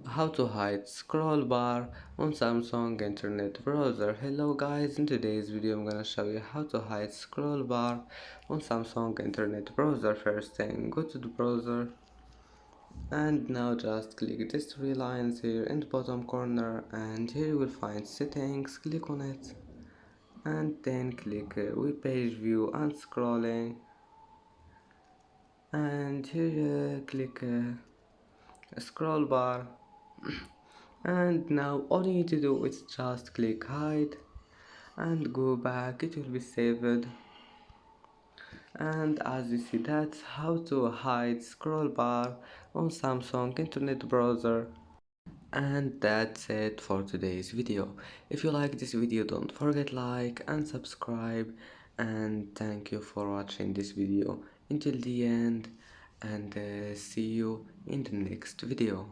How to hide scroll bar on Samsung Internet Browser. Hello guys, in today's video I'm gonna show you how to hide scroll bar on Samsung Internet Browser. First thing, go to the browser and now just click these three lines here in the bottom corner, and here you will find settings. Click on it and then click web page view and scrolling, and here click scroll bar. And now all you need to do is just click hide and go back, it will be saved. And as you see, that's how to hide scroll bar on Samsung Internet Browser. And that's it for today's video. If you like this video, don't forget like and subscribe, and thank you for watching this video until the end, and see you in the next video.